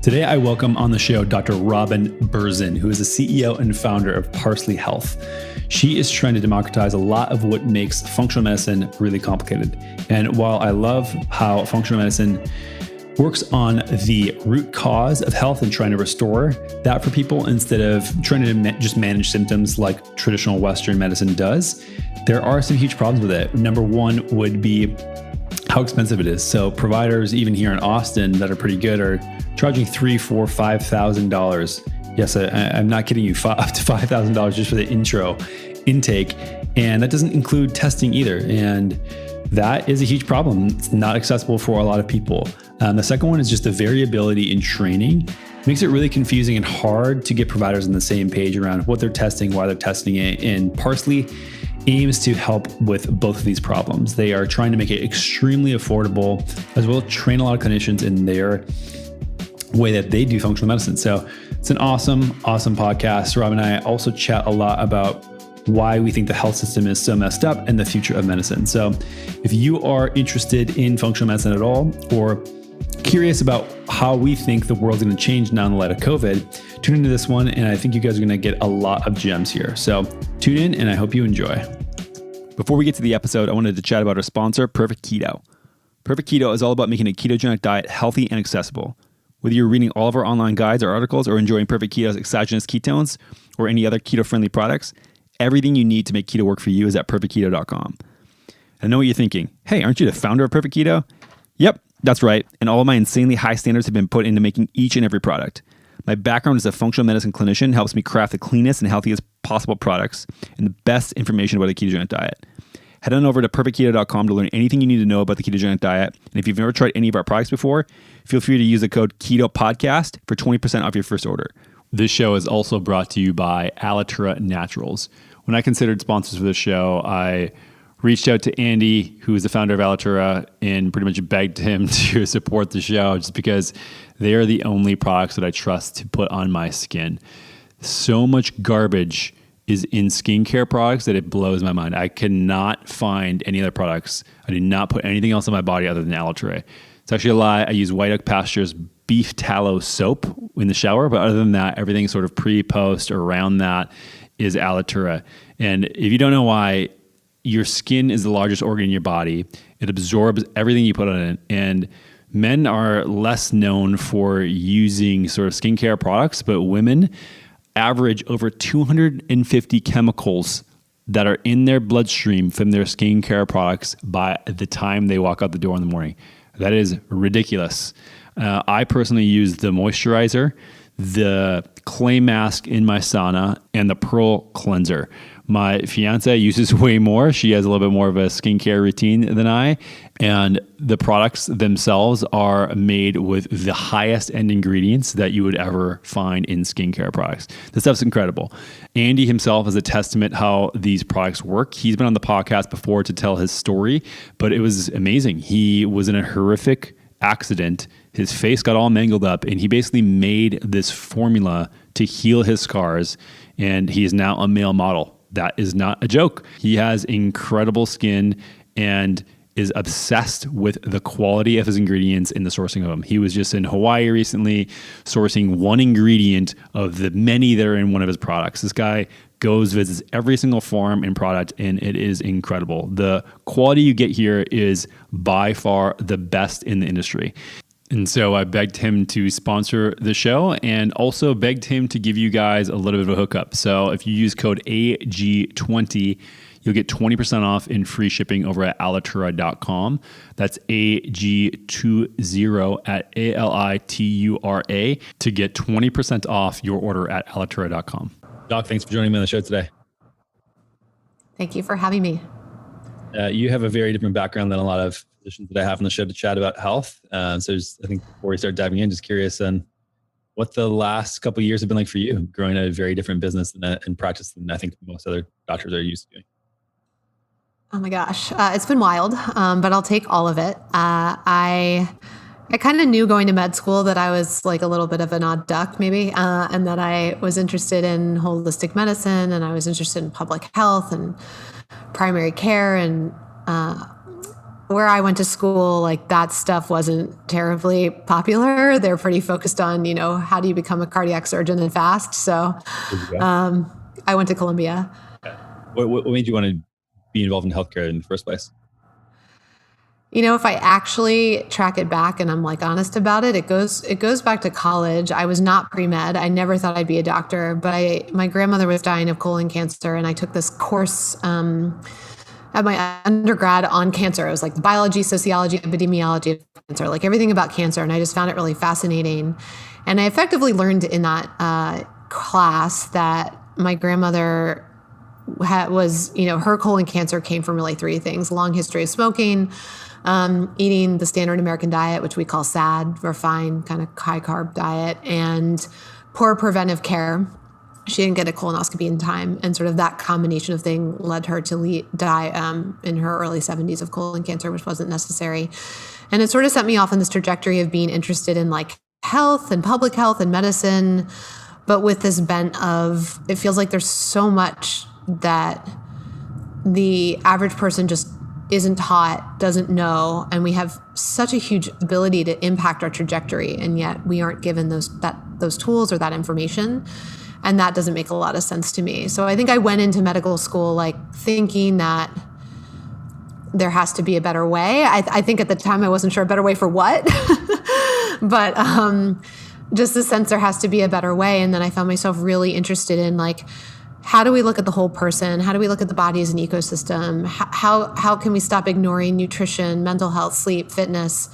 Today, I welcome on the show Dr. Robin Berzin, who is the CEO and founder of Parsley Health. She is trying to democratize a lot of what makes functional medicine really complicated. And while I love how functional medicine works on the root cause of health and trying to restore that for people instead of trying to just manage symptoms like traditional Western medicine does, there are some huge problems with it. Number one would be how expensive it is. So providers, even here in Austin, that are pretty good, are charging $3,000, $4,000, $5,000. Yes, I'm not kidding you, up to $5,000 just for the intake. And that doesn't include testing either. And that is a huge problem. It's not accessible for a lot of people. The second one is just the variability in training. It makes it really confusing and hard to get providers on the same page around what they're testing, why they're testing it. And Parsley aims to help with both of these problems. They are trying to make it extremely affordable, as well as train a lot of clinicians in their way that they do functional medicine. So it's an awesome podcast. Rob and I also chat a lot about why we think the health system is so messed up and the future of medicine. So if you are interested in functional medicine at all, or curious about how we think the world's going to change now in the light of COVID, tune into this one. And I think you guys are going to get a lot of gems here. So tune in and I hope you enjoy. Before we get to the episode, I wanted to chat about our sponsor, Perfect Keto. Perfect Keto is all about making a ketogenic diet healthy and accessible. Whether you're reading all of our online guides or articles or enjoying Perfect Keto's exogenous ketones or any other keto-friendly products, everything you need to make keto work for you is at perfectketo.com. I know what you're thinking. Hey, aren't you the founder of Perfect Keto? Yep, that's right. And all of my insanely high standards have been put into making each and every product. My background as a functional medicine clinician helps me craft the cleanest and healthiest possible products and the best information about a ketogenic diet. Head on over to perfectketo.com to learn anything you need to know about the ketogenic diet. And if you've never tried any of our products before, feel free to use the code KETOPODCAST for 20% off your first order. This show is also brought to you by Alitura Naturals. When I considered sponsors for this show, I reached out to Andy, who is the founder of Alitura, and pretty much begged him to support the show just because they are the only products that I trust to put on my skin. So much garbage is in skincare products that it blows my mind. I cannot find any other products. I do not put anything else on my body other than Alitura. It's actually a lie. I use White Oak Pasture's beef tallow soap in the shower, but other than that, everything sort of pre-post around that is Alitura. And if you don't know why, your skin is the largest organ in your body. It absorbs everything you put on it. And men are less known for using sort of skincare products, but women average over 250 chemicals that are in their bloodstream from their skincare products by the time they walk out the door in the morning. That is ridiculous. I personally use the moisturizer, the clay mask in my sauna, and the Pearl cleanser. My fiance uses way more. She has a little bit more of a skincare routine than I. And the products themselves are made with the highest end ingredients that you would ever find in skincare products. This stuff's incredible. Andy himself is a testament how these products work. He's been on the podcast before to tell his story, but it was amazing. He was in a horrific accident. His face got all mangled up, and he basically made this formula to heal his scars, and he is now a male model. That is not a joke. He has incredible skin and is obsessed with the quality of his ingredients and the sourcing of them. He was just in Hawaii recently sourcing one ingredient of the many that are in one of his products. This guy goes, visits every single farm and product, and it is incredible. The quality you get here is by far the best in the industry. And so I begged him to sponsor the show and also begged him to give you guys a little bit of a hookup. So if you use code AG20, you'll get 20% off in free shipping over at alitura.com. That's AG20 at ALITURA to get 20% off your order at alitura.com. Doc, thanks for joining me on the show today. Thank you for having me. You have a very different background than a lot of physicians that I have on the show to chat about health. I think before we start diving in, just curious on what the last couple of years have been like for you, growing a very different business and practice than I think most other doctors are used to doing. Oh my gosh, it's been wild, but I'll take all of it. I kind of knew going to med school that I was like a little bit of an odd duck maybe, and that I was interested in holistic medicine, and I was interested in public health and primary care, and where I went to school, like that stuff wasn't terribly popular. They're pretty focused on, how do you become a cardiac surgeon and fast? So I went to Columbia. Yeah. What made you want to be involved in healthcare in the first place? If I actually track it back and I'm like honest about it, it goes back to college. I was not pre-med. I never thought I'd be a doctor, but my grandmother was dying of colon cancer, and I took this course at my undergrad on cancer. It was like biology, sociology, epidemiology of cancer, like everything about cancer, and I just found it really fascinating. And I effectively learned in that class that my grandmother her colon cancer came from really three things: long history of smoking, eating the standard American diet, which we call SAD, refined kind of high carb diet, and poor preventive care. She didn't get a colonoscopy in time, and sort of that combination of thing led her to die in her early 70s of colon cancer, which wasn't necessary. And it sort of set me off on this trajectory of being interested in like health and public health and medicine, but with this bent of, it feels like there's so much that the average person just isn't taught, doesn't know, and we have such a huge ability to impact our trajectory, and yet we aren't given those tools or that information, and that doesn't make a lot of sense to me. So I think I went into medical school like thinking that there has to be a better way. I think at the time I wasn't sure a better way for what, but just the sense there has to be a better way. And then I found myself really interested in like, how do we look at the whole person? How do we look at the body as an ecosystem? How can we stop ignoring nutrition, mental health, sleep, fitness,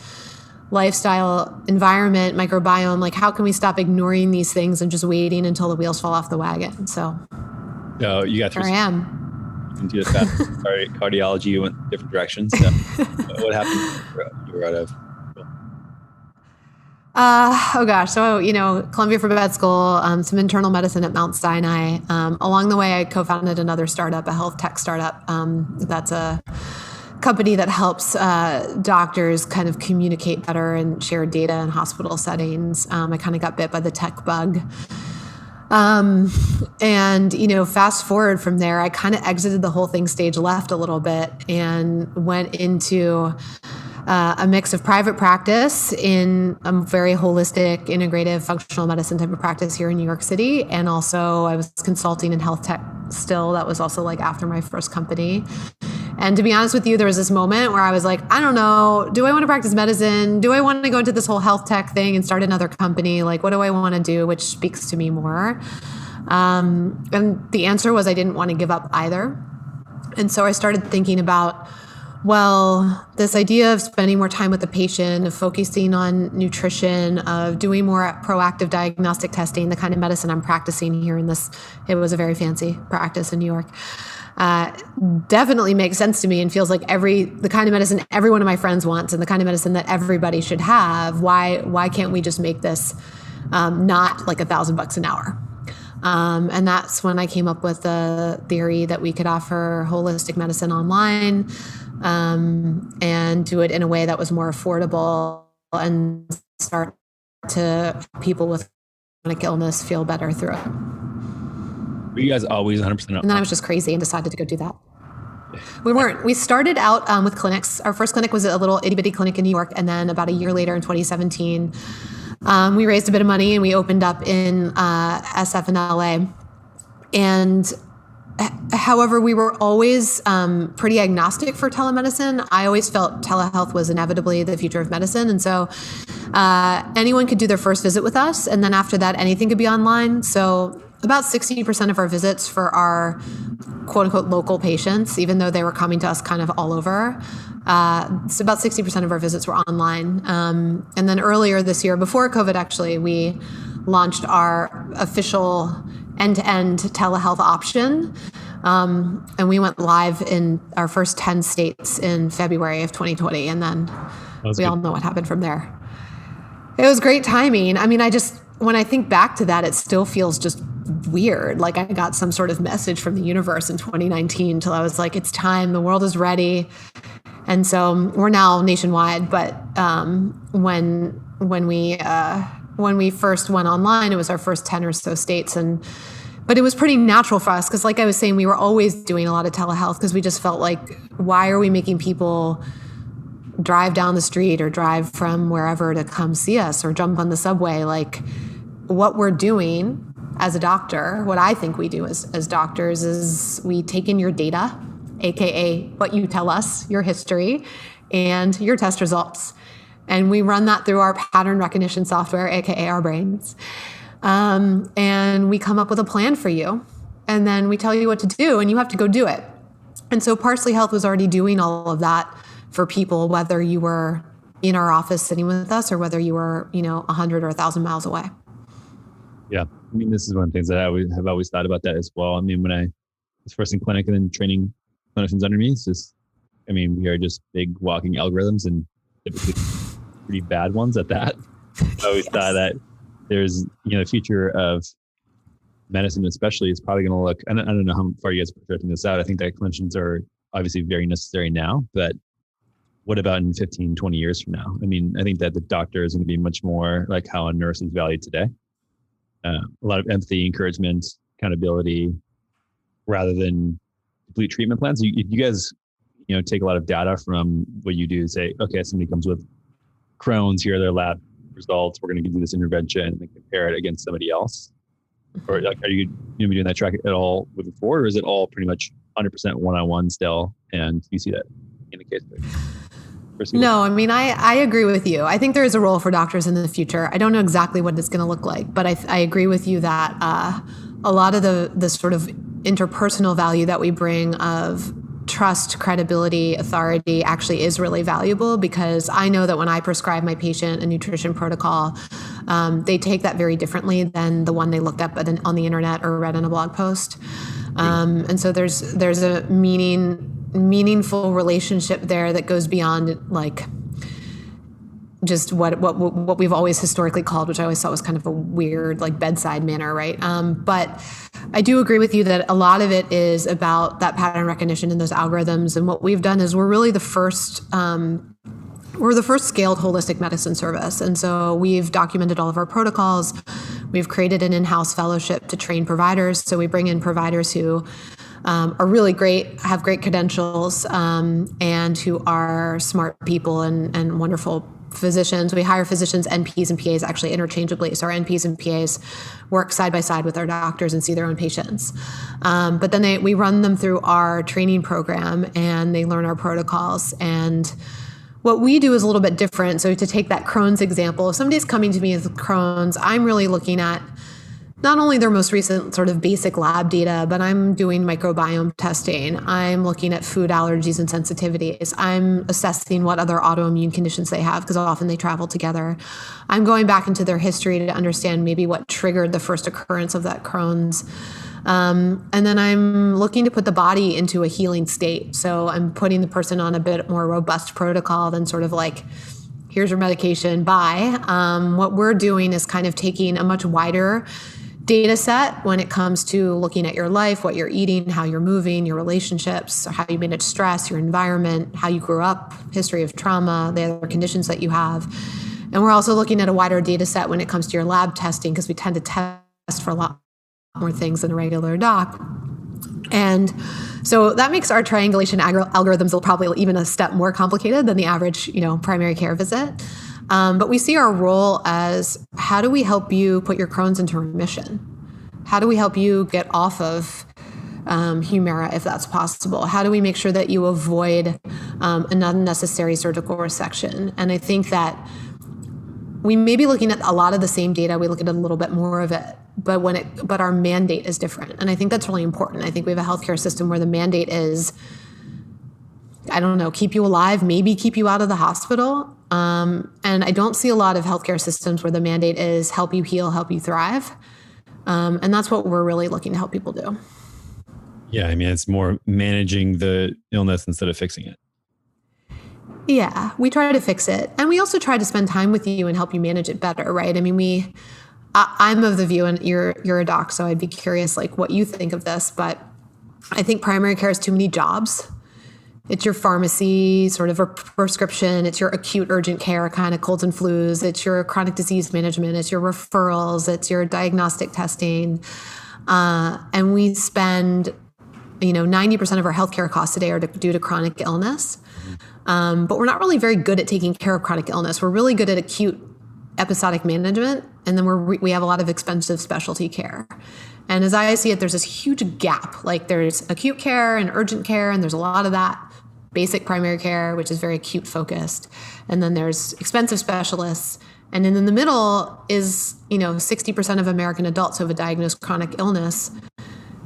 lifestyle, environment, microbiome? Like, how can we stop ignoring these things and just waiting until the wheels fall off the wagon? So, you got through. Here I am. Into the fast cardiology, you went different directions. So what happened? You were out of. Oh gosh. So, Columbia for med school, some internal medicine at Mount Sinai. Along the way, I co-founded another startup, a health tech startup. That's a company that helps doctors kind of communicate better and share data in hospital settings. I kind of got bit by the tech bug. And, fast forward from there, I kind of exited the whole thing stage left a little bit and went into a mix of private practice in a very holistic, integrative, functional medicine type of practice here in New York City. And also I was consulting in health tech still. That was also like after my first company. And to be honest with you, there was this moment where I was like, I don't know, do I want to practice medicine? Do I want to go into this whole health tech thing and start another company? Like, what do I want to do? Which speaks to me more. And the answer was I didn't want to give up either. And so I started thinking about, well, this idea of spending more time with the patient, of focusing on nutrition, of doing more proactive diagnostic testing, the kind of medicine I'm practicing here it was a very fancy practice in New York, definitely makes sense to me and feels like the kind of medicine every one of my friends wants and the kind of medicine that everybody should have. Why can't we just make this not like $1,000 an hour? And that's when I came up with the theory that we could offer holistic medicine online, and do it in a way that was more affordable and start to people with chronic illness feel better through it. Were you guys always 100% up? And then I was just crazy and decided to go do that. We weren't. We started out with clinics. Our first clinic was a little itty bitty clinic in New York. And then about a year later in 2017, we raised a bit of money and we opened up in SF in LA. And however, we were always pretty agnostic for telemedicine. I always felt telehealth was inevitably the future of medicine. And so anyone could do their first visit with us. And then after that, anything could be online. So about 60% of our visits for our quote unquote local patients, even though they were coming to us kind of all over, so about 60% of our visits were online. And then earlier this year, before COVID actually, we launched our official end-to-end telehealth option. And we went live in our first 10 states in February of 2020. And then we all know what happened from there. It was great timing. I mean, when I think back to that, it still feels just weird. Like I got some sort of message from the universe in 2019 till I was like, it's time, the world is ready. And so we're now nationwide. But when we first went online, it was our first 10 or so states. But it was pretty natural for us because like I was saying, we were always doing a lot of telehealth because we just felt like, why are we making people drive down the street or drive from wherever to come see us or jump on the subway. Like, what we're doing as a doctor, what I think we do as doctors, is we take in your data, AKA what you tell us, your history, and your test results. And we run that through our pattern recognition software, AKA our brains. And we come up with a plan for you. And then we tell you what to do, and you have to go do it. And so Parsley Health was already doing all of that for people, whether you were in our office sitting with us or whether you were, 100 or 1,000 miles away. Yeah. I mean, this is one of the things that I have always thought about that as well. I mean, when I was first in clinic and then training clinicians under me, it's just, we are just big walking algorithms, and typically pretty bad ones at that. I always thought that there's, the future of medicine especially is probably going to look, I don't know how far you guys are projecting this out. I think that clinicians are obviously very necessary now, but what about in 15, 20 years from now? I think that the doctor is going to be much more like how a nurse is valued today. A lot of empathy, encouragement, accountability, rather than complete treatment plans. You guys, take a lot of data from what you do. Say, okay, somebody comes with Crohn's, here are their lab results. We're going to do this intervention and then compare it against somebody else. Or are you going to be doing that track at all moving forward, or is it all pretty much 100% one-on-one still? And you see that in the case. No, I agree with you. I think there is a role for doctors in the future. I don't know exactly what it's going to look like, but I agree with you that a lot of the sort of interpersonal value that we bring of trust, credibility, authority actually is really valuable, because I know that when I prescribe my patient a nutrition protocol, they take that very differently than the one they looked up on the internet or read in a blog post. And so there's a meaningful relationship there that goes beyond like just what we've always historically called, which I always thought was kind of a weird like bedside manner, right? But I do agree with you that a lot of it is about that pattern recognition and those algorithms. And what we've done is we're really the first scaled holistic medicine service. And so we've documented all of our protocols. We've created an in-house fellowship to train providers. So we bring in providers who are really great, have great credentials, and who are smart people and wonderful physicians. We hire physicians, NPs and PAs actually interchangeably. So our NPs and PAs work side by side with our doctors and see their own patients. But then we run them through our training program, and they learn our protocols. And what we do is a little bit different. So to take that Crohn's example, if somebody's coming to me with Crohn's, I'm really looking at not only their most recent sort of basic lab data, but I'm doing microbiome testing. I'm looking at food allergies and sensitivities. I'm assessing what other autoimmune conditions they have, because often they travel together. I'm going back into their history to understand maybe what triggered the first occurrence of that Crohn's. And then I'm looking to put the body into a healing state. So I'm putting the person on a bit more robust protocol than sort of like, here's your medication, bye. What we're doing is kind of taking a much wider data set when it comes to looking at your life, what you're eating, how you're moving, your relationships, how you manage stress, your environment, how you grew up, history of trauma, the other conditions that you have. And we're also looking at a wider data set when it comes to your lab testing, because we tend to test for a lot more things than a regular doc. And so that makes our triangulation algorithms probably even a step more complicated than the average, primary care visit. But we see our role as, how do we help you put your Crohn's into remission? How do we help you get off of Humira if that's possible? How do we make sure that you avoid an unnecessary surgical resection? And I think that we may be looking at a lot of the same data. We look at a little bit more of it, but our mandate is different. And I think that's really important. I think we have a healthcare system where the mandate is, keep you alive, maybe keep you out of the hospital. And I don't see a lot of healthcare systems where the mandate is help you heal, help you thrive. And that's what we're really looking to help people do. Yeah, it's more managing the illness instead of fixing it. Yeah, we try to fix it. And we also try to spend time with you and help you manage it better, right? I'm of the view, and you're a doc, so I'd be curious what you think of this, but I think primary care has too many jobs. It's your pharmacy, sort of a prescription. It's your acute urgent care kind of colds and flus. It's your chronic disease management. It's your referrals. It's your diagnostic testing. And we spend, 90% of our healthcare costs today are due to chronic illness. But we're not really very good at taking care of chronic illness. We're really good at acute episodic management, and then we have a lot of expensive specialty care. And as I see it, there's this huge gap. Like there's acute care and urgent care, and there's a lot of that. Basic primary care, which is very acute focused. And then there's expensive specialists. And then in the middle is, 60% of American adults who have a diagnosed chronic illness.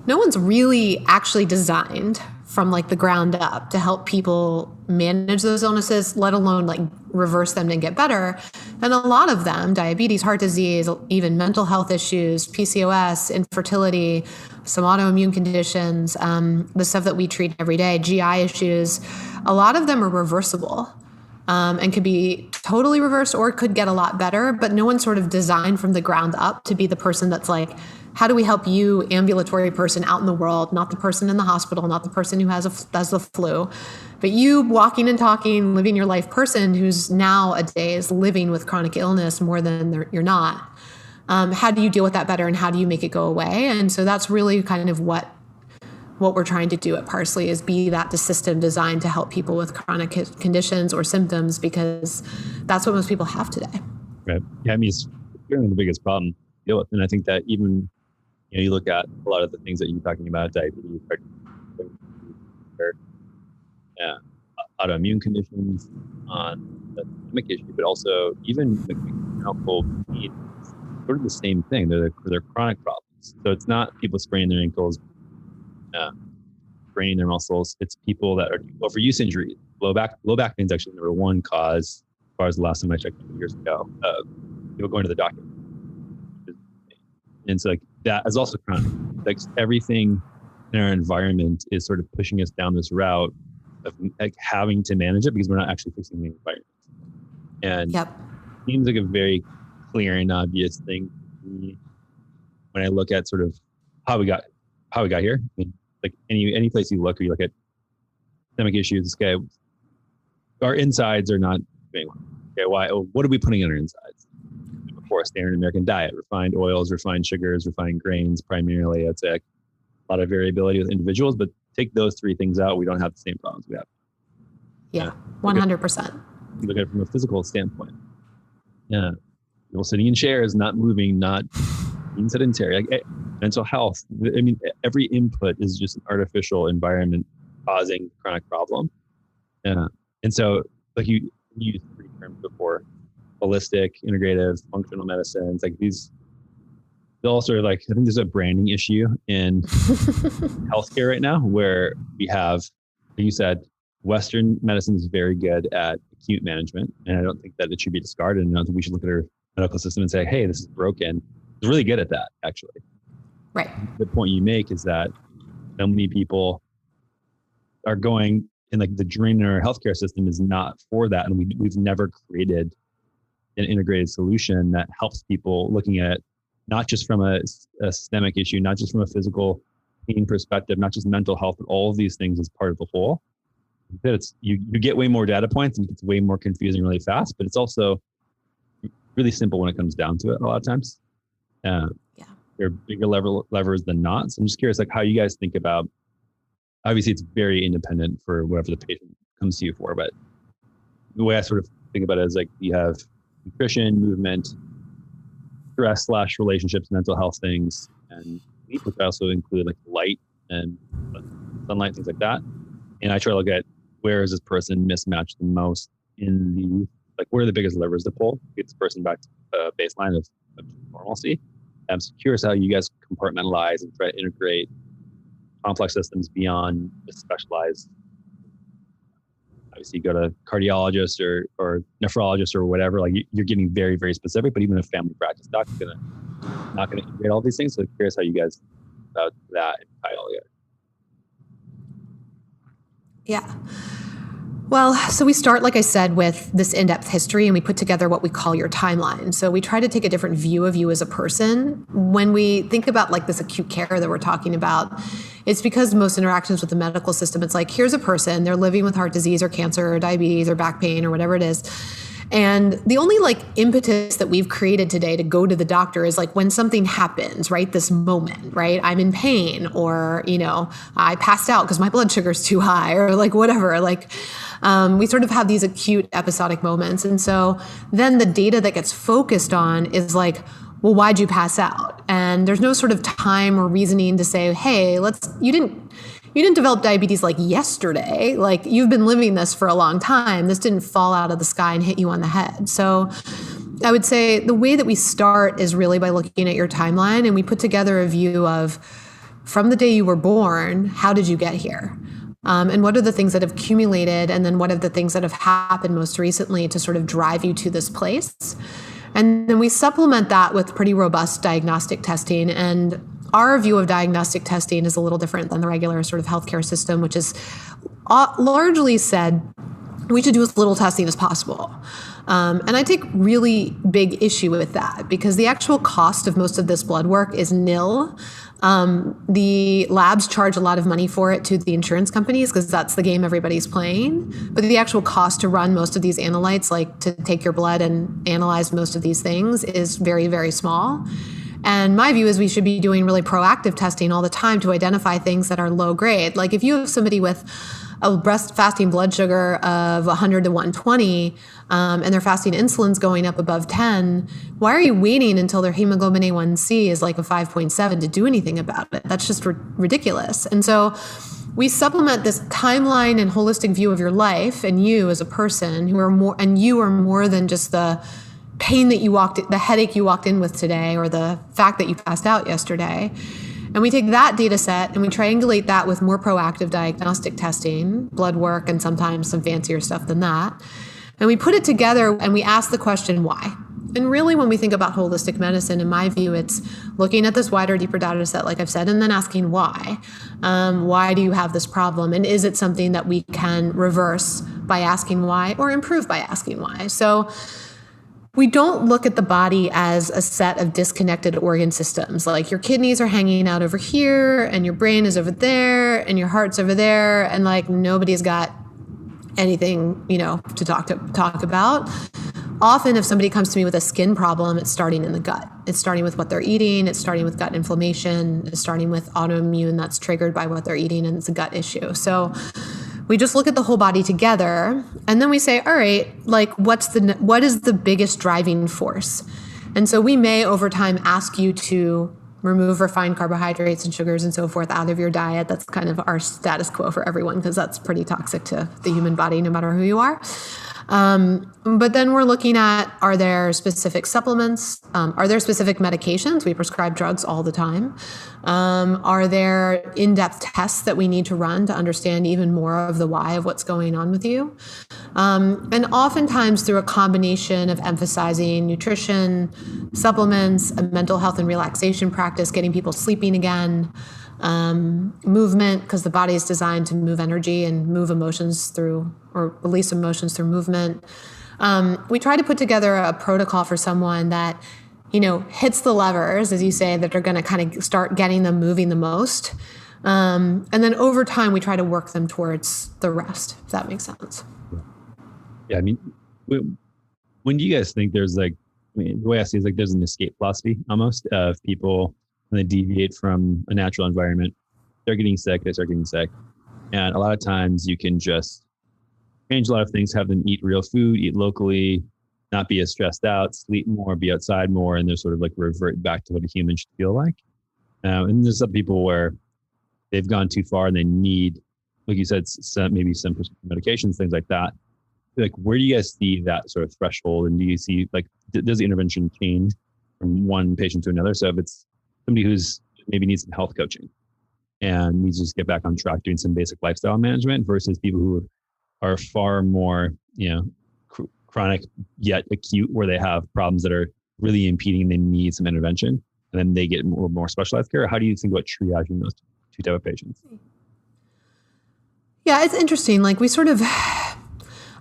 No one's really actually designed from like the ground up to help people manage those illnesses, let alone like reverse them and get better. And a lot of them, diabetes, heart disease, even mental health issues, PCOS, infertility, some autoimmune conditions, the stuff that we treat every day, GI issues, a lot of them are reversible. And could be totally reversed or could get a lot better, but no one's sort of designed from the ground up to be the person that's like, how do we help you, ambulatory person out in the world, not the person in the hospital, not the person who has the flu, but you walking and talking, living your life person who's nowadays living with chronic illness more than you're not. How do you deal with that better and how do you make it go away? And so that's really kind of what we're trying to do at Parsley is be the system designed to help people with chronic conditions or symptoms, because that's what most people have today. Right. Yeah, I mean, it's certainly the biggest problem to deal with. And I think that even, you look at a lot of the things that you're talking about, diabetes, autoimmune conditions, on the stomach issue, but also even mechanical pain, sort of the same thing. They're chronic problems. So it's not people spraining their ankles, straining their muscles. It's people that are overuse injuries. Low back pain is actually the number one cause, as far as the last time I checked years ago, people going to the doctor. And so like that is also chronic. Like everything in our environment is sort of pushing us down this route of like having to manage it because we're not actually fixing the environment. And it seems like a very clear and obvious thing to me when I look at sort of how we got here. I mean, like any place you look, or you look at stomach issues, this guy, our insides are not doing well. Okay, why? What are we putting in our insides? For a standard American diet, refined oils, refined sugars, refined grains, primarily. I'd say a lot of variability with individuals, but take those three things out, we don't have the same problems we have. Yeah, 100%. You look at it from a physical standpoint. Yeah, people sitting in chairs, not moving, not being sedentary. Like mental health. I mean, every input is just an artificial environment causing chronic problem. Yeah, and so like you used three terms before. Holistic, integrative, functional medicines, like these, they're all sort of like, I think there's a branding issue in healthcare right now where we have, like you said, Western medicine is very good at acute management. And I don't think that it should be discarded. And I don't think we should look at our medical system and say, hey, this is broken. It's really good at that, actually. Right. The point you make is that so many people are going, and like the drain in our healthcare system is not for that. And we've never created an integrated solution that helps people looking at not just from a systemic issue, not just from a physical pain perspective, not just mental health, but all of these things as part of the whole. You get way more data points and it's way more confusing really fast, but it's also really simple when it comes down to it a lot of times. There are bigger levers than not. So I'm just curious, like how you guys think about, obviously it's very independent for whatever the patient comes to you for, but the way I sort of think about it is like you have nutrition, movement, stress / relationships, mental health things, and sleep, which also include like light and sunlight, things like that. And I try to look at where is this person mismatched the most in the, like where are the biggest levers to pull to get this person back to a baseline of normalcy. I'm curious how you guys compartmentalize and try to integrate complex systems beyond the specialized. Obviously, you go to cardiologist or nephrologist or whatever, like you're getting very, very specific, but even a family practice doc is not going to integrate all these things. So I'm curious how you guys about that and tie it all together. Yeah. Well, so we start, like I said, with this in-depth history, and we put together what we call your timeline. So we try to take a different view of you as a person. When we think about like this acute care that we're talking about, it's because most interactions with the medical system, it's like, here's a person, they're living with heart disease or cancer or diabetes or back pain or whatever it is. And the only like impetus that we've created today to go to the doctor is like when something happens, right? This moment, right? I'm in pain, or, I passed out because my blood sugar is too high, or like whatever. Like we sort of have these acute episodic moments. And so then the data that gets focused on is like, well, why'd you pass out? And there's no sort of time or reasoning to say, hey, you didn't develop diabetes like yesterday. Like you've been living this for a long time. This didn't fall out of the sky and hit you on the head. So I would say the way that we start is really by looking at your timeline, and we put together a view of from the day you were born, how did you get here? And what are the things that have accumulated? And then what are the things that have happened most recently to sort of drive you to this place? And then we supplement that with pretty robust diagnostic testing. And our view of diagnostic testing is a little different than the regular sort of healthcare system, which is largely said we should do as little testing as possible. And I take really big issue with that because the actual cost of most of this blood work is nil. The labs charge a lot of money for it to the insurance companies because that's the game everybody's playing. But the actual cost to run most of these analytes, like to take your blood and analyze most of these things, is very, very small. And my view is we should be doing really proactive testing all the time to identify things that are low grade. Like if you have somebody with a fasting blood sugar of 100 to 120, and their fasting insulin's going up above 10, why are you waiting until their hemoglobin A1C is like a 5.7 to do anything about it? That's just ridiculous. And so we supplement this timeline and holistic view of your life and you as a person you are more than just the pain that the headache you walked in with today, or the fact that you passed out yesterday. And we take that data set and we triangulate that with more proactive diagnostic testing, blood work, and sometimes some fancier stuff than that. And we put it together and we ask the question, why? And really, when we think about holistic medicine, in my view, it's looking at this wider, deeper data set, like I've said, and then asking why. Why do you have this problem? And is it something that we can reverse by asking why, or improve by asking why? So we don't look at the body as a set of disconnected organ systems. Like your kidneys are hanging out over here, and your brain is over there, and your heart's over there, and like nobody's got anything, to talk about. Often if somebody comes to me with a skin problem, it's starting in the gut. It's starting with what they're eating. It's starting with gut inflammation. It's starting with autoimmune that's triggered by what they're eating, and it's a gut issue. So we just look at the whole body together, and then we say, all right, like what is the biggest driving force? And so we may over time ask you to remove refined carbohydrates and sugars and so forth out of your diet. That's kind of our status quo for everyone because that's pretty toxic to the human body no matter who you are. But then we're looking at, are there specific supplements? Are there specific medications? We prescribe drugs all the time. Are there in-depth tests that we need to run to understand even more of the why of what's going on with you? And oftentimes through a combination of emphasizing nutrition, supplements, a mental health and relaxation practice, getting people sleeping again, movement, because the body is designed to move energy and move emotions through, or release emotions through movement. We try to put together a protocol for someone that, hits the levers, as you say, that are going to kind of start getting them moving the most. And then over time, we try to work them towards the rest, if that makes sense. Yeah. I mean, when do you guys think there's the way I see it is like there's an escape philosophy almost of people when they deviate from a natural environment, they're getting sick, they start getting sick. And a lot of times you can just change a lot of things, have them eat real food, eat locally, not be as stressed out, sleep more, be outside more, and they're sort of like revert back to what a human should feel like. And there's some people where they've gone too far and they need, like you said, maybe some medications, things like that. Like, where do you guys see that sort of threshold? And do you see, like, does the intervention change from one patient to another? So if it's somebody who's maybe needs some health coaching and needs to just get back on track doing some basic lifestyle management versus people who are far more, chronic yet acute, where they have problems that are really impeding and they need some intervention, and then they get more specialized care. How do you think about triaging those two type of patients? Yeah, it's interesting. Like we sort of, I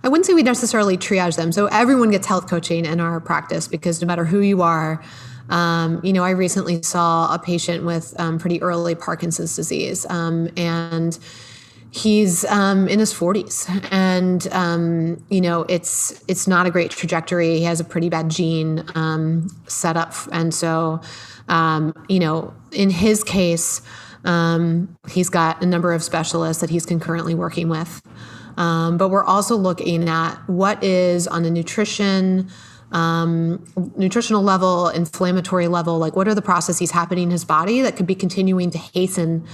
wouldn't say we necessarily triage them. So everyone gets health coaching in our practice because no matter who you are, I recently saw a patient with pretty early Parkinson's disease, and He's in his 40s, and it's not a great trajectory. He has a pretty bad gene setup, and so in his case, he's got a number of specialists that he's concurrently working with. But we're also looking at what is on a nutritional level, inflammatory level, like what are the processes happening in his body that could be continuing to hasten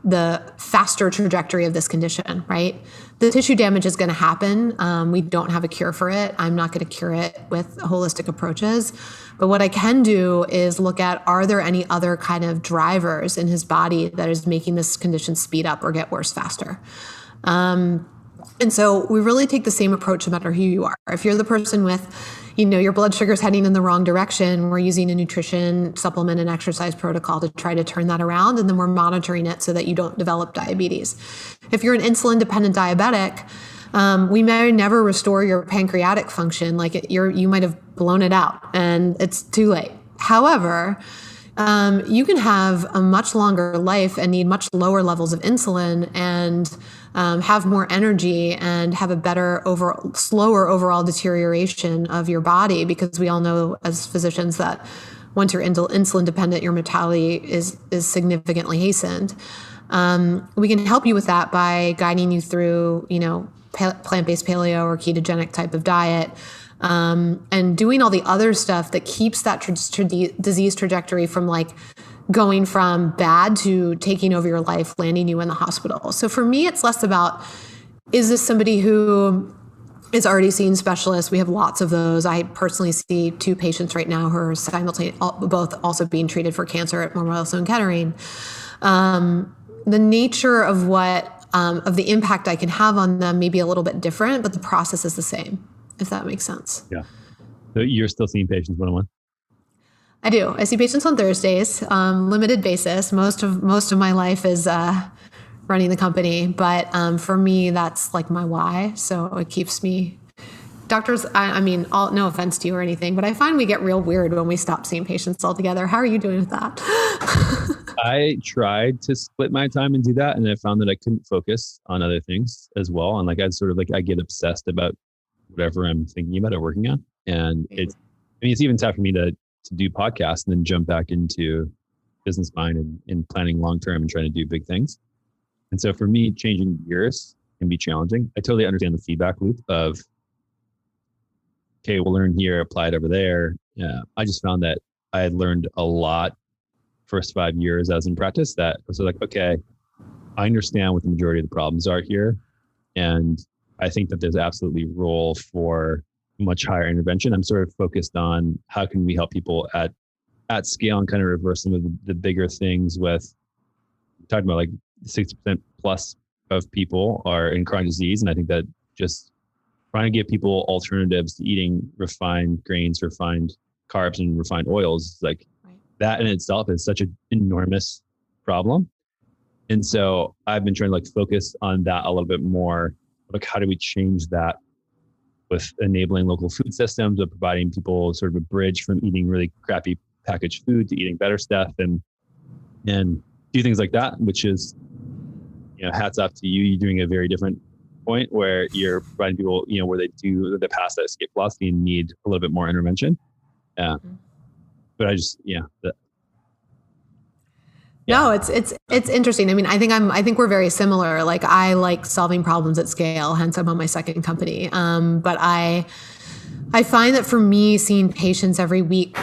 the faster trajectory of this condition, right? The tissue damage is going to happen. We don't have a cure for it. I'm not going to cure it with holistic approaches. But what I can do is look at, are there any other kind of drivers in his body that is making this condition speed up or get worse faster? And so we really take the same approach no matter who you are. If you're the person with, your blood sugar's heading in the wrong direction, we're using a nutrition supplement and exercise protocol to try to turn that around. And then we're monitoring it so that you don't develop diabetes. If you're an insulin-dependent diabetic, we may never restore your pancreatic function. Like you might have blown it out and it's too late. However, you can have a much longer life and need much lower levels of insulin and have more energy and have a better slower overall deterioration of your body, because we all know as physicians that once you're insulin dependent, your mortality is significantly hastened. We can help you with that by guiding you through, plant-based paleo or ketogenic type of diet, and doing all the other stuff that keeps that disease trajectory from going from bad to taking over your life, landing you in the hospital. So for me, it's less about, is this somebody who is already seeing specialists? We have lots of those. I personally see 2 patients right now who are both also being treated for cancer at Memorial Sloan Kettering. The nature of of the impact I can have on them may be a little bit different, but the process is the same, if that makes sense. Yeah. So you're still seeing patients one-on-one? I do. I see patients on Thursdays, limited basis. Most of my life is running the company, but for me, that's like my why. So it keeps me. Doctors, no offense to you or anything, but I find we get real weird when we stop seeing patients altogether. How are you doing with that? I tried to split my time and do that, and I found that I couldn't focus on other things as well. And I get obsessed about whatever I'm thinking about or working on, and it's even tough for me to do podcasts and then jump back into business mind and planning long-term and trying to do big things. And so for me, changing gears can be challenging. I totally understand the feedback loop of, okay, we'll learn here, apply it over there. I just found that I had learned a lot first 5 years I was in practice that I was okay, I understand what the majority of the problems are here. And I think that there's absolutely a role for much higher intervention. I'm sort of focused on how can we help people at scale and kind of reverse some of the bigger things with talking about 60% plus of people are in chronic disease. And I think that just trying to give people alternatives to eating refined grains, refined carbs, and refined oils, that in itself is such an enormous problem. And so I've been trying to focus on that a little bit more. How do we change that with enabling local food systems, of providing people sort of a bridge from eating really crappy packaged food to eating better stuff, and do things like that, which is, hats off to you. You're doing a very different point where you're providing people, where they pass that escape velocity and need a little bit more intervention. But I just, No, it's interesting. I think we're very similar. I like solving problems at scale, hence I'm on my second company. But I find that for me, seeing patients every week,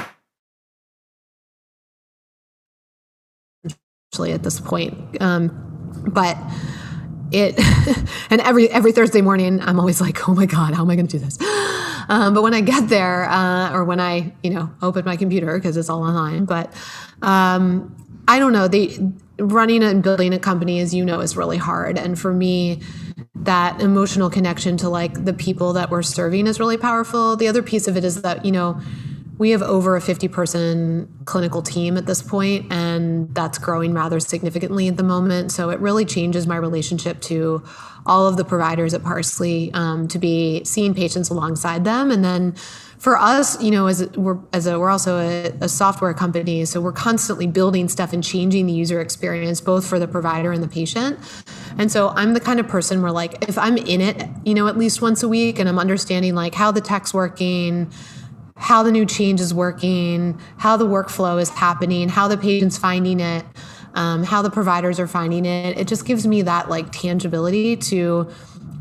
actually at this point, but it, and every Thursday morning, I'm always oh my God, how am I going to do this? But when I get there, or when I, open my computer, because it's all online, but, I don't know, running and building a company, as you know, is really hard. And for me, that emotional connection to the people that we're serving is really powerful. The other piece of it is that, we have over a 50-person clinical team at this point, and that's growing rather significantly at the moment. So it really changes my relationship to all of the providers at Parsley, to be seeing patients alongside them. And then for us, we're also a software company, so we're constantly building stuff and changing the user experience, both for the provider and the patient. And so I'm the kind of person where, like, if I'm in it, at least once a week, and I'm understanding like how the tech's working, how the new change is working, how the workflow is happening, how the patient's finding it, how the providers are finding it, it just gives me that like tangibility to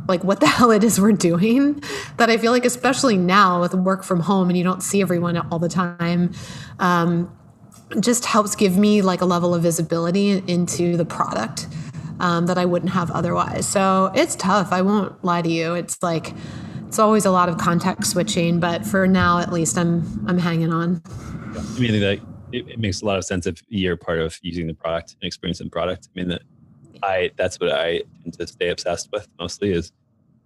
like what the hell it is we're doing, that I feel like, especially now with work from home and you don't see everyone all the time, just helps give me like a level of visibility into the product that I wouldn't have otherwise. So it's tough. I won't lie to you. It's like, it's always a lot of context switching, but for now, at least I'm hanging on. I mean, that it makes a lot of sense if you're part of using the product and experiencing the product. I mean, that's what I tend to stay obsessed with mostly, is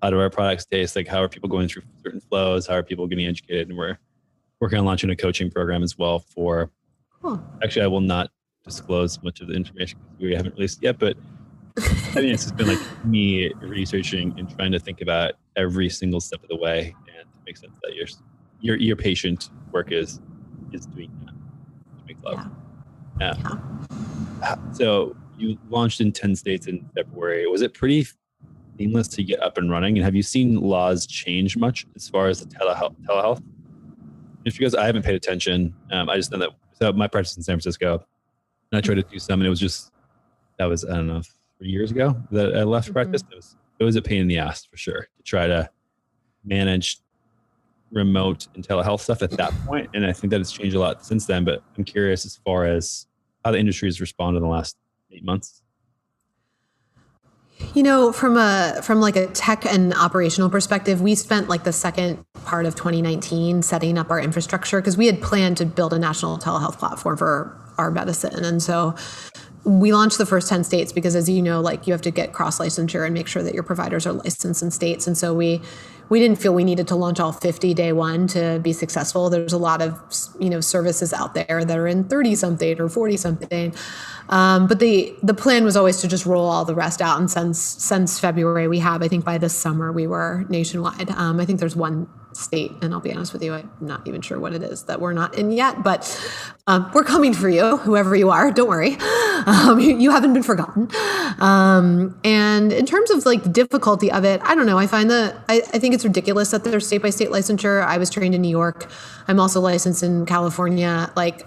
how do our products taste? Like, how are people going through certain flows? How are people getting educated? And we're working on launching a coaching program as well for, actually, I will not disclose much of the information because we haven't released it yet, but I mean, it's just been like me researching and trying to think about every single step of the way, and it makes sense that your patient work is doing that. Which makes a lot of sense. Yeah. So you launched in 10 states in February. Was it pretty seamless to get up and running? And have you seen laws change much as far as the telehealth? Just because I haven't paid attention, I just know that. So my practice in San Francisco, and I tried to do some, and it was I don't know, 3 years ago that I left practice. It was a pain in the ass for sure to try to manage remote and telehealth stuff at that point. And I think that it's changed a lot since then, but I'm curious as far as how the industry has responded in the last 8 months. From like a tech and operational perspective, we spent like the second part of 2019 setting up our infrastructure because we had planned to build a national telehealth platform for our medicine. And so we launched the first 10 states because, as you know, like you have to get cross licensure and make sure that your providers are licensed in states. And so we didn't feel we needed to launch all 50 day one to be successful. There's a lot of, services out there that are in 30 something or 40 something. But the plan was always to just roll all the rest out. And since February, we have, I think by this summer, we were nationwide. I think there's one state, and I'll be honest with you, I'm not even sure what it is that we're not in yet, but we're coming for you, whoever you are. Don't worry. You haven't been forgotten. And in terms of like the difficulty of it, I don't know. I find I think it's ridiculous that there's state-by-state licensure. I was trained in New York. I'm also licensed in California. Like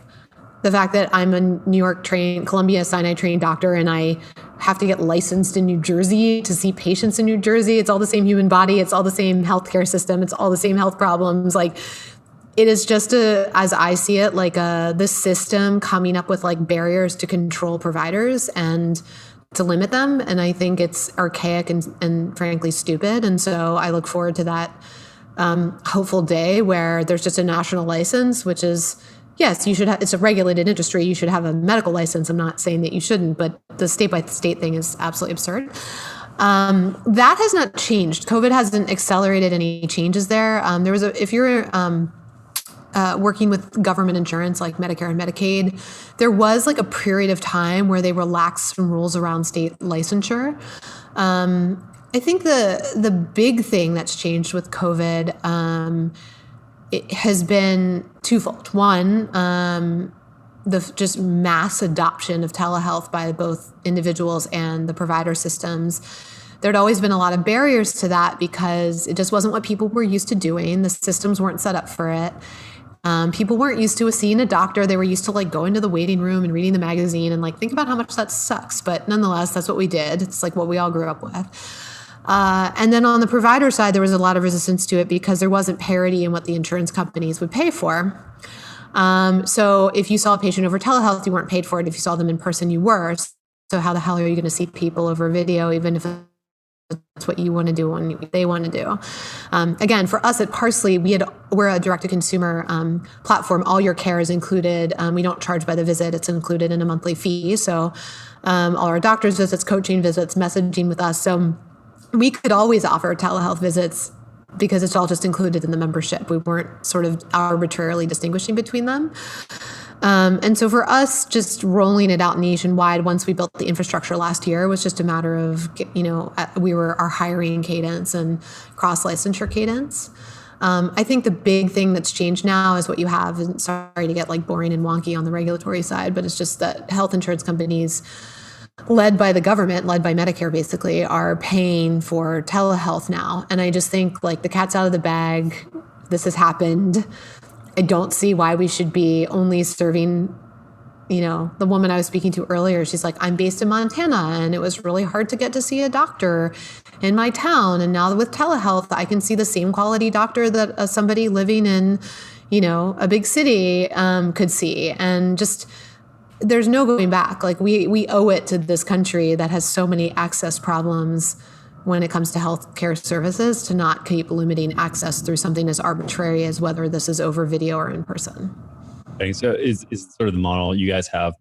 the fact that I'm a New York trained, Columbia Sinai trained doctor, and I have to get licensed in New Jersey to see patients in New Jersey. It's all the same human body. It's all the same healthcare system. It's all the same health problems. Like it is just as I see it, like the system coming up with like barriers to control providers and to limit them. And I think it's archaic and frankly stupid. And so I look forward to that hopeful day where there's just a national license, which is, yes, you should have, it's a regulated industry. You should have a medical license. I'm not saying that you shouldn't, but the state by state thing is absolutely absurd. That has not changed. COVID hasn't accelerated any changes there. If you're working with government insurance like Medicare and Medicaid, there was like a period of time where they relaxed some rules around state licensure. I think the big thing that's changed with COVID, it has been twofold. One, the just mass adoption of telehealth by both individuals and the provider systems. There'd always been a lot of barriers to that because it just wasn't what people were used to doing. The systems weren't set up for it. People weren't used to seeing a doctor. They were used to like going to the waiting room and reading the magazine and like think about how much that sucks. But nonetheless, that's what we did. It's like what we all grew up with. And then on the provider side, there was a lot of resistance to it because there wasn't parity in what the insurance companies would pay for. So if you saw a patient over telehealth, you weren't paid for it. If you saw them in person, you were. So how the hell are you going to see people over video, even if that's what you want to do when they want to do? Again, for us at Parsley, we're a direct-to-consumer platform. All your care is included. We don't charge by the visit. It's included in a monthly fee. So all our doctor's visits, coaching visits, messaging with us. So we could always offer telehealth visits because it's all just included in the membership. We weren't sort of arbitrarily distinguishing between them. And so for us, just rolling it out nationwide once we built the infrastructure last year was just a matter of, our hiring cadence and cross-licensure cadence. I think the big thing that's changed now is what you have, and sorry to get like boring and wonky on the regulatory side, but it's just that health insurance companies led by the government, led by Medicare basically, are paying for telehealth now. And I just think like the cat's out of the bag. This has happened. I don't see why we should be only serving, the woman I was speaking to earlier. She's like, I'm based in Montana and it was really hard to get to see a doctor in my town. And now with telehealth, I can see the same quality doctor that somebody living in, a big city could see. And just, there's no going back. Like we owe it to this country that has so many access problems when it comes to healthcare services to not keep limiting access through something as arbitrary as whether this is over video or in person. Okay, so is sort of the model, you guys have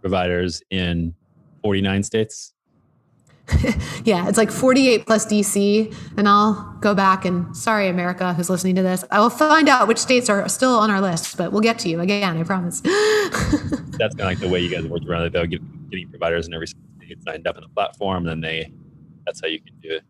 providers in 49 states? Yeah, it's like 48 plus DC, and I'll go back and, sorry, America, who's listening to this, I will find out which states are still on our list, but we'll get to you again, I promise. That's kind of like the way you guys work around it, though, getting providers in every state signed up on the platform, and then that's how you can do it.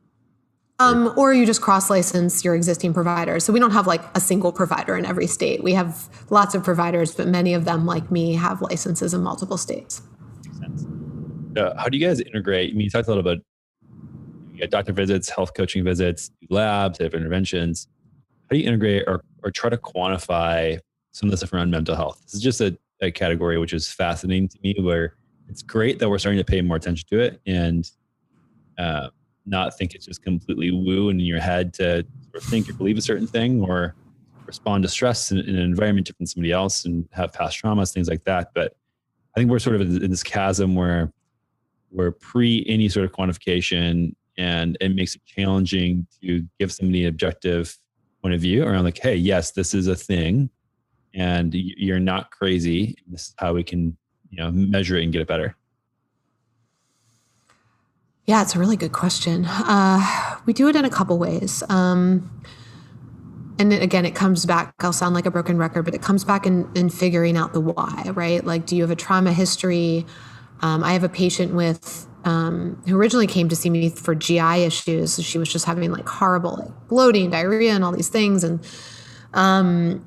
Or you just cross-license your existing providers. So we don't have like a single provider in every state. We have lots of providers, but many of them, like me, have licenses in multiple states. Makes sense. How do you guys integrate? I mean, you talked a little about you got doctor visits, health coaching visits, labs, different interventions. How do you integrate or try to quantify some of the stuff around mental health? This is just a category which is fascinating to me, where it's great that we're starting to pay more attention to it and not think it's just completely woo and in your head to sort of think or believe a certain thing or respond to stress in an environment different than somebody else and have past traumas, things like that. But I think we're sort of in this chasm where we're pre any sort of quantification, and it makes it challenging to give somebody an objective point of view around like, hey, yes, this is a thing and you're not crazy. This is how we can, measure it and get it better. Yeah, it's a really good question. We do it in a couple ways. And again, it comes back, I'll sound like a broken record, but it comes back in figuring out the why, right? Like, do you have a trauma history? I have a patient who originally came to see me for GI issues. She was just having like horrible bloating, diarrhea, and all these things. And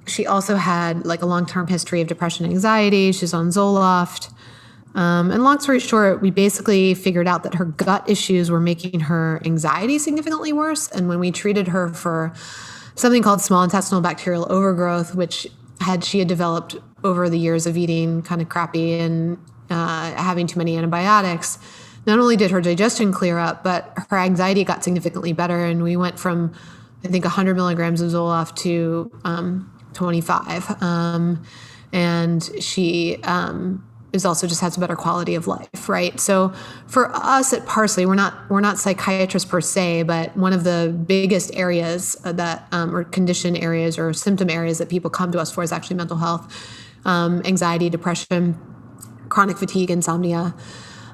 she also had like a long-term history of depression and anxiety. She's on Zoloft. And long story short, we basically figured out that her gut issues were making her anxiety significantly worse. And when we treated her for something called small intestinal bacterial overgrowth, which she had developed over the years of eating kind of crappy and having too many antibiotics, not only did her digestion clear up, but her anxiety got significantly better. And we went from, I think, 100 milligrams of Zoloft to 25. And she is also just has a better quality of life, right? So for us at Parsley, we're not psychiatrists per se, but one of the biggest areas that or condition areas or symptom areas that people come to us for is actually mental health, anxiety, depression, chronic fatigue, insomnia.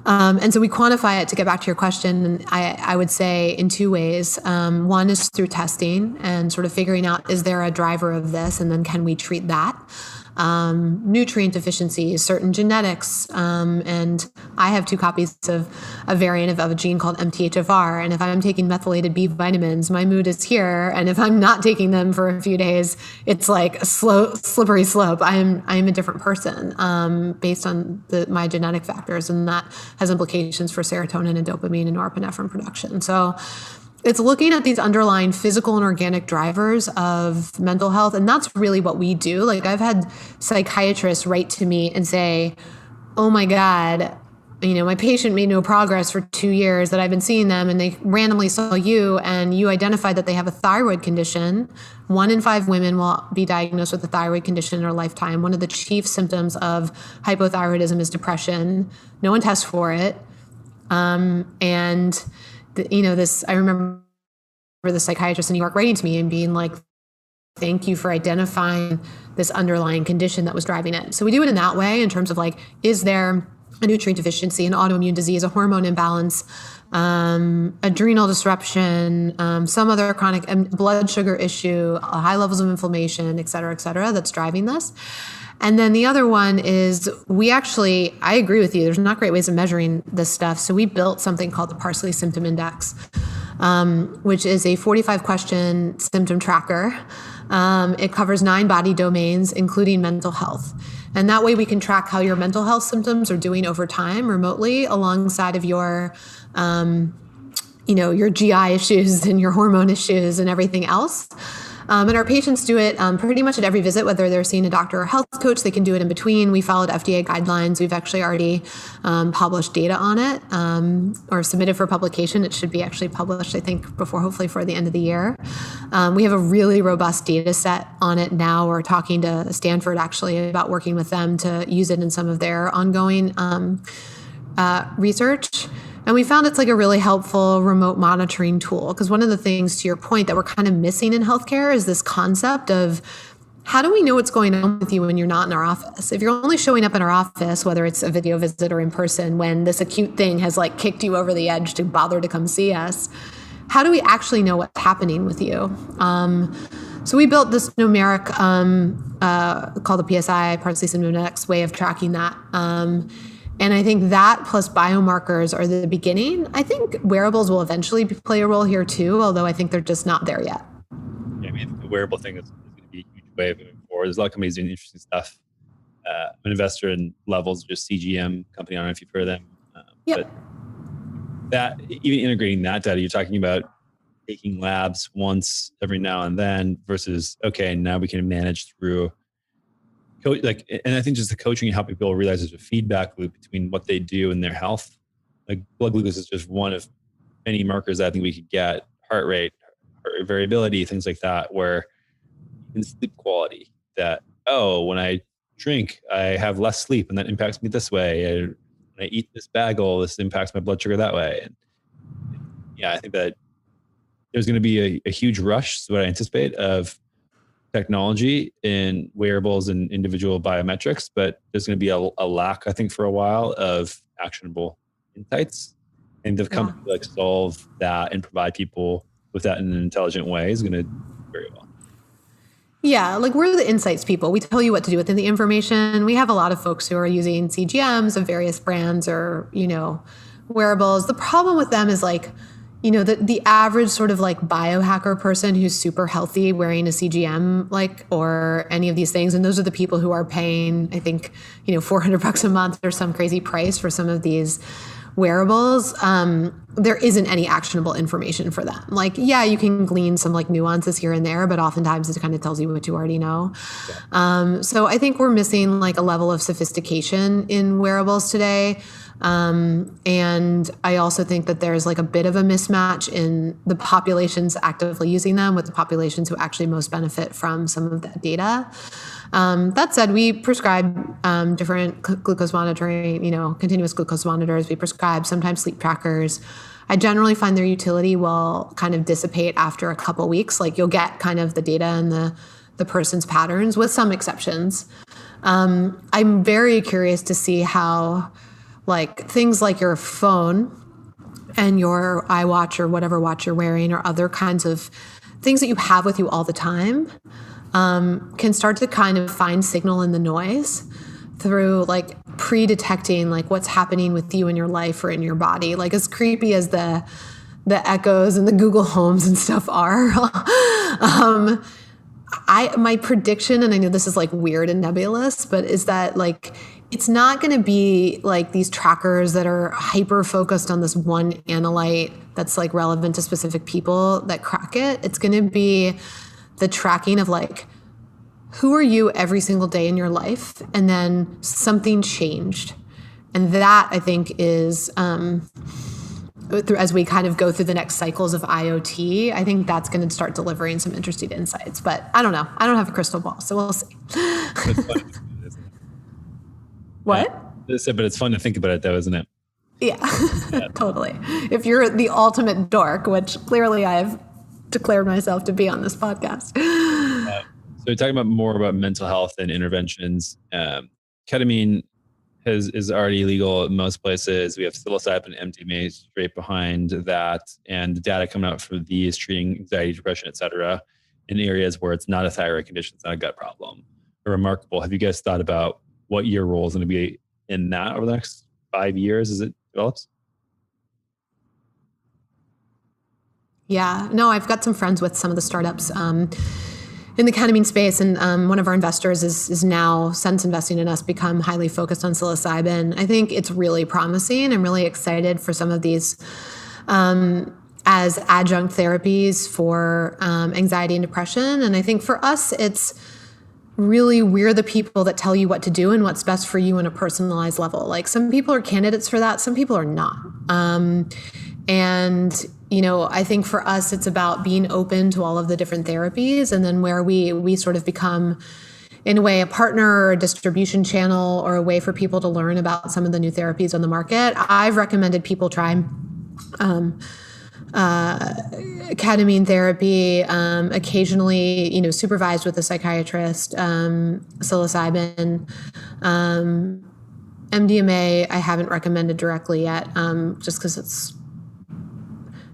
And so we quantify it, to get back to your question, and I would say in two ways. One is through testing and sort of figuring out, is there a driver of this, and then can we treat that? Nutrient deficiencies, certain genetics. And I have 2 copies of a variant of a gene called MTHFR. And if I'm taking methylated B vitamins, my mood is here. And if I'm not taking them for a few days, it's like a slippery slope. I am a different person, based on my genetic factors. And that has implications for serotonin and dopamine and norepinephrine production. So it's looking at these underlying physical and organic drivers of mental health. And that's really what we do. Like, I've had psychiatrists write to me and say, oh my God, my patient made no progress for 2 years that I've been seeing them, and they randomly saw you and you identified that they have a thyroid condition. 1 in 5 women will be diagnosed with a thyroid condition in their lifetime. One of the chief symptoms of hypothyroidism is depression. No one tests for it. I remember the psychiatrist in New York writing to me and being like, thank you for identifying this underlying condition that was driving it. So we do it in that way, in terms of like, is there a nutrient deficiency, an autoimmune disease, a hormone imbalance, adrenal disruption, some other chronic blood sugar issue, high levels of inflammation, et cetera, that's driving this. And then the other one is I agree with you. There's not great ways of measuring this stuff. So we built something called the Parsley Symptom Index, which is a 45-question symptom tracker. It covers 9 body domains, including mental health. And that way we can track how your mental health symptoms are doing over time remotely alongside of your GI issues and your hormone issues and everything else. And our patients do it pretty much at every visit, whether they're seeing a doctor or health coach. They can do it in between. We followed FDA guidelines. We've actually already published data on it or submitted for publication. It should be actually published, I think, hopefully for the end of the year. We have a really robust data set on it now. We're talking to Stanford actually about working with them to use it in some of their ongoing research. And we found it's like a really helpful remote monitoring tool, because one of the things, to your point, that we're kind of missing in healthcare is this concept of how do we know what's going on with you when you're not in our office? If you're only showing up in our office, whether it's a video visit or in person, when this acute thing has like kicked you over the edge to bother to come see us, how do we actually know what's happening with you? So we built this numeric called the PSI, Parsley Symptom Index, way of tracking that. And I think that plus biomarkers are the beginning. I think wearables will eventually play a role here too, although I think they're just not there yet. Yeah, I mean, the wearable thing is going to be a huge wave moving forward. There's a lot of companies doing interesting stuff. I'm an investor in Levels, just CGM company. I don't know if you've heard of them. Yep. But that, even integrating that data, you're talking about taking labs once every now and then versus, okay, now we can manage through and I think just the coaching and helping people realize there's a feedback loop between what they do and their health. Like blood glucose is just one of many markers that I think we could get, heart rate, heart variability, things like that, where in sleep quality that, when I drink, I have less sleep and that impacts me this way. When I eat this bagel, this impacts my blood sugar that way. And yeah, I think that there's going to be a huge rush, is what I anticipate, of technology in wearables and individual biometrics, but there's going to be a lack, I think, for a while of actionable insights. And the company like solve that and provide people with that in an intelligent way is going to do very well. Yeah, like we're the insights people. We tell you what to do within the information. We have a lot of folks who are using CGMs of various brands or, wearables. The problem with them is like, the average sort of like biohacker person who's super healthy wearing a CGM, or any of these things. And those are the people who are paying, I think, $400 a month or some crazy price for some of these wearables. There isn't any actionable information for them. You can glean some nuances here and there, but oftentimes it kind of tells you what you already know. Yeah. So I think we're missing a level of sophistication in wearables today. And I also think that there's a bit of a mismatch in the populations actively using them with the populations who actually most benefit from some of that data. That said, we prescribe different glucose monitoring, continuous glucose monitors. We prescribe sometimes sleep trackers. I generally find their utility will kind of dissipate after a couple weeks. You'll get kind of the data and the person's patterns with some exceptions. I'm very curious to see how things like your phone and your iWatch or whatever watch you're wearing or other kinds of things that you have with you all the time can start to kind of find signal in the noise through pre-detecting what's happening with you in your life or in your body. As creepy as the Echoes and the Google Homes and stuff are, my prediction, and I know this is weird and nebulous, but is that it's not going to be these trackers that are hyper focused on this one analyte that's relevant to specific people that crack it. It's going to be the tracking of who are you every single day in your life, and then something changed. And that, I think, is as we kind of go through the next cycles of IoT, I think that's going to start delivering some interesting insights. But I don't know. I don't have a crystal ball, so we'll see. What? But it's fun to think about it, though, isn't it? Yeah, totally. If you're the ultimate dork, which clearly I've declared myself to be on this podcast. So we're talking about more about mental health and interventions. Ketamine is already legal in most places. We have psilocybin, MDMA straight behind that, and the data coming out for these treating anxiety, depression, et cetera, in areas where it's not a thyroid condition, it's not a gut problem. Remarkable. Have you guys thought about what your role is going to be in that over the next 5 years as it develops? Yeah, no, I've got some friends with some of the startups in the ketamine space, and one of our investors is now, since investing in us, become highly focused on psilocybin. I think it's really promising. I'm really excited for some of these as adjunct therapies for anxiety and depression. And I think for us, it's really, we're the people that tell you what to do and what's best for you on a personalized level. Like, some people are candidates for that, some people are not. And, you know, I think for us, it's about being open to all of the different therapies, and then where we sort of become, in a way, a partner or a distribution channel or a way for people to learn about some of the new therapies on the market. I've recommended people try ketamine therapy, occasionally, you know, supervised with a psychiatrist, psilocybin, MDMA. I haven't recommended directly yet, just because it's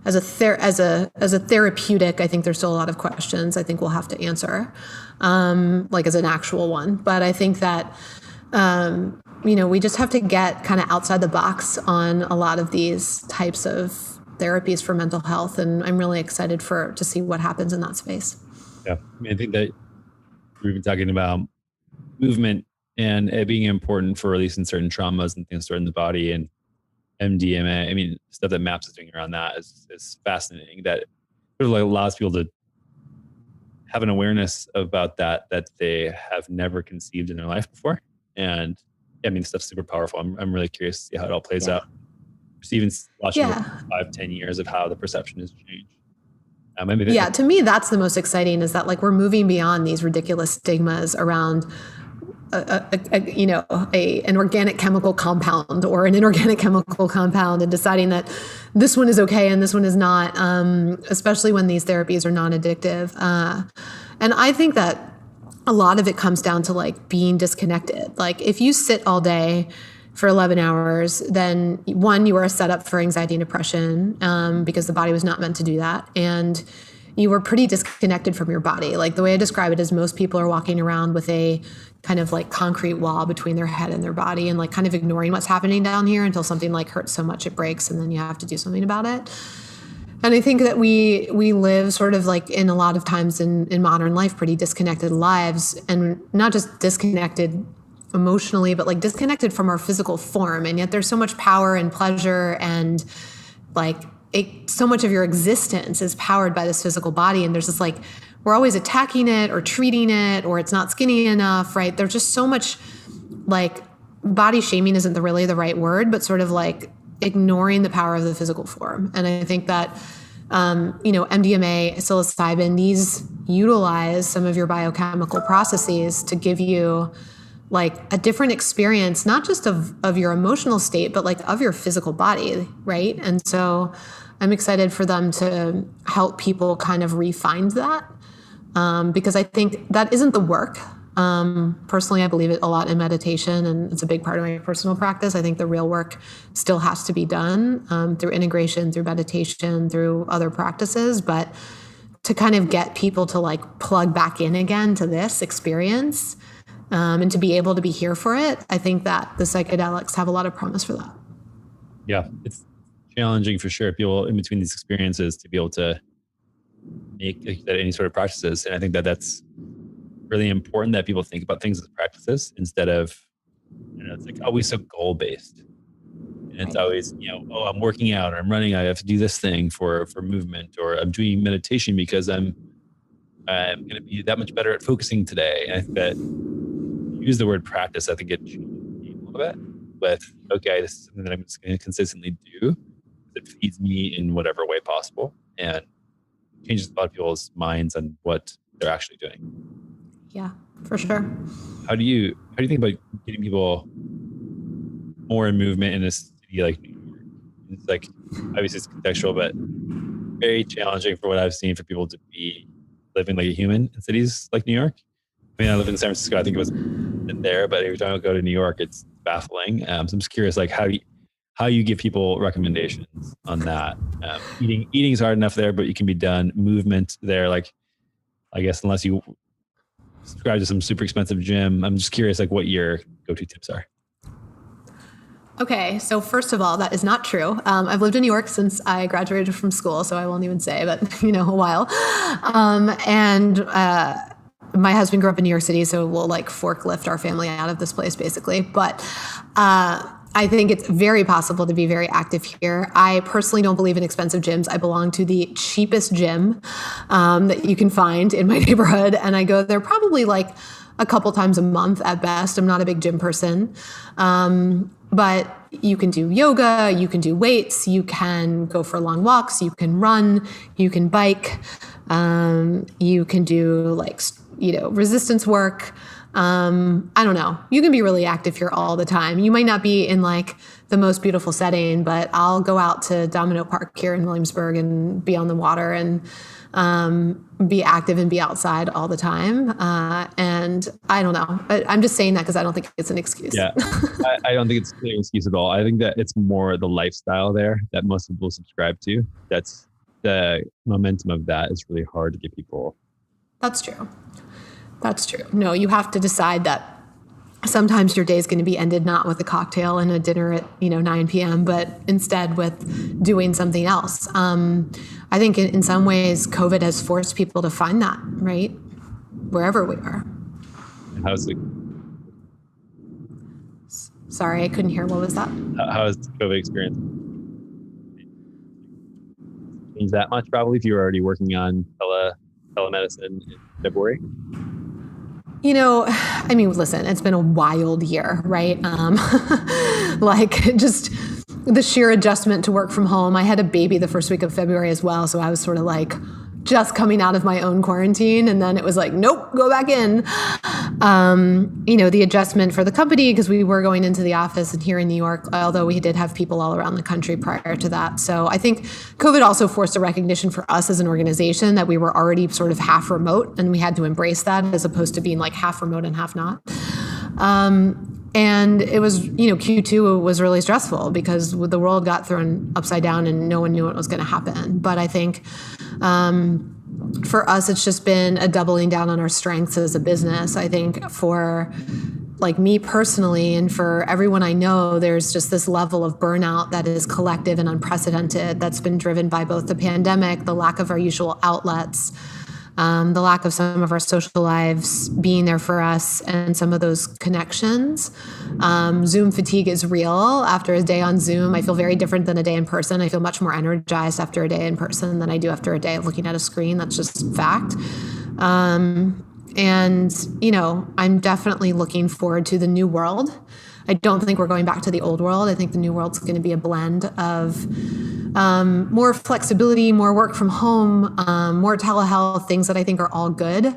as a therapeutic. I think there's still a lot of questions I think we'll have to answer, like as an actual one. But I think that you know, we just have to get kind of outside the box on a lot of these types of therapies for mental health, and I'm really excited to see what happens in that space. Yeah, I mean, I think that we've been talking about movement and it being important for releasing certain traumas and things stored in the body, and MDMA. I mean, stuff that MAPS is doing around that is fascinating. That sort of like allows people to have an awareness about that they have never conceived in their life before. And I mean, stuff's super powerful. I'm really curious to see how it all plays out. Just even watching 5-10 years of how the perception has changed. To me, that's the most exciting, is that like we're moving beyond these ridiculous stigmas around an organic chemical compound or an inorganic chemical compound, and deciding that this one is okay and this one is not, especially when these therapies are non-addictive. And I think that a lot of it comes down to like being disconnected. Like, if you sit all day for 11 hours, then one, you are set up for anxiety and depression, because the body was not meant to do that. And you were pretty disconnected from your body. Like, the way I describe it is, most people are walking around with a kind of like concrete wall between their head and their body, and like kind of ignoring what's happening down here until something like hurts so much it breaks, and then you have to do something about it. And I think that we live sort of like, in a lot of times in modern life, pretty disconnected lives, and not just disconnected emotionally, but like disconnected from our physical form. And yet there's so much power and pleasure, and like so much of your existence is powered by this physical body. And there's this like, we're always attacking it or treating it, or it's not skinny enough, right? There's just so much, like, body shaming isn't really the right word, but sort of like ignoring the power of the physical form. And I think that, MDMA, psilocybin, these utilize some of your biochemical processes to give you like a different experience, not just of your emotional state, but like of your physical body, right? And so I'm excited for them to help people kind of refine that, because I think that isn't the work. Personally, I believe it a lot in meditation, and it's a big part of my personal practice. I think the real work still has to be done through integration, through meditation, through other practices. But to kind of get people to like plug back in again to this experience, and to be able to be here for it, I think that the psychedelics have a lot of promise for that. Yeah, it's challenging for sure. People in between these experiences to be able to make any sort of practices. And I think that that's really important, that people think about things as practices instead of, it's like always so goal-based. And it's always, I'm working out, or I'm running, I have to do this thing for movement, or I'm doing meditation because I'm going to be that much better at focusing today. And I think that use the word practice, I think it changes a little bit with, okay, this is something that I'm just going to consistently do. It feeds me in whatever way possible, and changes a lot of people's minds on what they're actually doing. Yeah, for sure. How do you think about getting people more in movement in a city like New York? It's like, obviously it's contextual, but very challenging for what I've seen for people to be living like a human in cities like New York. I mean, I live in San Francisco. I think it was there, but every time I go to New York, it's baffling. So I'm just curious, like how you give people recommendations on that. Eating is hard enough there, but you can be done. Movement there, like I guess unless you subscribe to some super expensive gym, I'm just curious, like what your go-to tips are. Okay, so first of all, that is not true. I've lived in New York since I graduated from school, so I won't even say, but a while. My husband grew up in New York City, so we'll like forklift our family out of this place basically. But I think it's very possible to be very active here. I personally don't believe in expensive gyms. I belong to the cheapest gym that you can find in my neighborhood, and I go there probably like a couple times a month at best. I'm not a big gym person. But you can do yoga, you can do weights, you can go for long walks, you can run, you can bike, you can do like, resistance work. I don't know. You can be really active here all the time. You might not be in like the most beautiful setting, but I'll go out to Domino Park here in Williamsburg and be on the water and be active and be outside all the time. And I don't know, but I'm just saying that because I don't think it's an excuse. Yeah, I don't think it's an excuse at all. I think that it's more the lifestyle there that most people subscribe to. That's the momentum of that is really hard to get people. That's true. No, you have to decide that sometimes your day is going to be ended not with a cocktail and a dinner at 9 p.m., but instead with doing something else. I think in some ways, COVID has forced people to find that, right? Wherever we are. How's it? Sorry, I couldn't hear. What was that? How has the COVID experience changed that much? Probably if you were already working on telemedicine in February. Listen, it's been a wild year, right? Like just the sheer adjustment to work from home. I had a baby the first week of February as well. So I was sort of like just coming out of my own quarantine. And then it was like, nope, go back in. The adjustment for the company, because we were going into the office and here in New York, although we did have people all around the country prior to that. So I think COVID also forced a recognition for us as an organization that we were already sort of half remote, and we had to embrace that as opposed to being like half remote and half not. And it was, Q2 was really stressful because the world got thrown upside down and no one knew what was going to happen. But I think for us, it's just been a doubling down on our strengths as a business. I think for like me personally and for everyone I know, there's just this level of burnout that is collective and unprecedented that's been driven by both the pandemic, the lack of our usual outlets, the lack of some of our social lives being there for us and some of those connections. Zoom fatigue is real. After a day on Zoom, I feel very different than a day in person. I feel much more energized after a day in person than I do after a day of looking at a screen. That's just fact. And, I'm definitely looking forward to the new world. I don't think we're going back to the old world. I think the new world's going to be a blend of more flexibility, more work from home, more telehealth, things that I think are all good.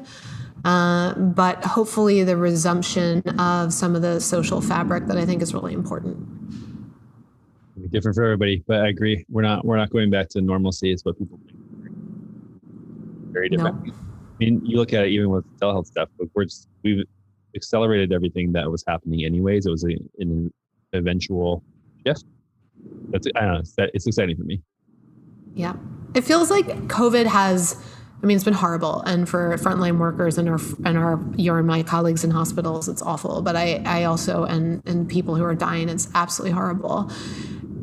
But hopefully the resumption of some of the social fabric that I think is really important. It'll be different for everybody, but I agree. We're not going back to normalcy. It's what people think. Very different. No. I mean, you look at it even with telehealth stuff, but we've accelerated everything that was happening anyways. It was an eventual shift. I don't know. It's exciting for me. Yeah. It feels like COVID has, it's been horrible. And for frontline workers and my colleagues in hospitals, it's awful. But I also, and people who are dying, it's absolutely horrible.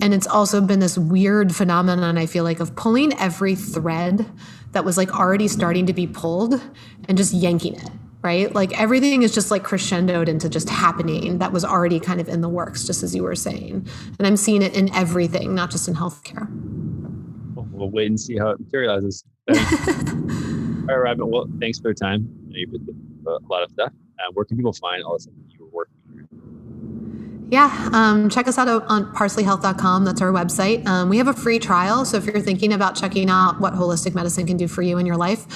And it's also been this weird phenomenon, I feel like, of pulling every thread that was like already starting to be pulled and just yanking it. Right? Like everything is just like crescendoed into just happening that was already kind of in the works, just as you were saying. And I'm seeing it in everything, not just in healthcare. We'll wait and see how it materializes. All right, Robin. Well, thanks for the time. You've been a lot of stuff. Where can people find all the stuff that you were working on? Yeah, check us out on parsleyhealth.com. That's our website. We have a free trial. So if you're thinking about checking out what holistic medicine can do for you in your life,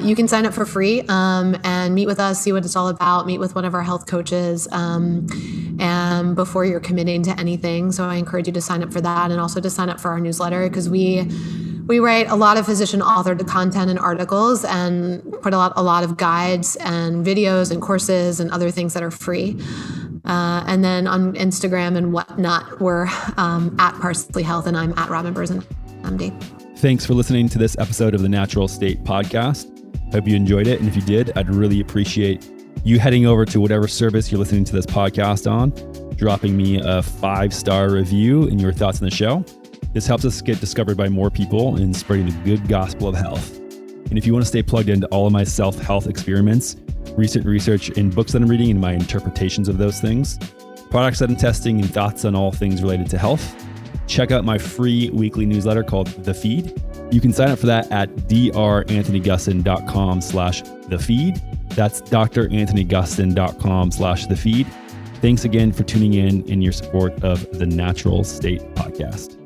you can sign up for free and meet with us, see what it's all about, meet with one of our health coaches and before you're committing to anything. So I encourage you to sign up for that and also to sign up for our newsletter because we write a lot of physician-authored content and articles and put a lot of guides and videos and courses and other things that are free. And then on Instagram and whatnot, we're at Parsley Health, and I'm at Robin Berzin, MD. Thanks for listening to this episode of the Natural State Podcast. Hope you enjoyed it. And if you did, I'd really appreciate you heading over to whatever service you're listening to this podcast on, dropping me a 5-star review and your thoughts on the show. This helps us get discovered by more people and spreading the good gospel of health. And if you want to stay plugged into all of my self-health experiments, recent research and books that I'm reading and my interpretations of those things, products that I'm testing, and thoughts on all things related to health, check out my free weekly newsletter called The Feed. You can sign up for that at dranthonygustin.com/thefeed. That's dranthonygustin.com/thefeed. Thanks again for tuning in and your support of the Natural State Podcast.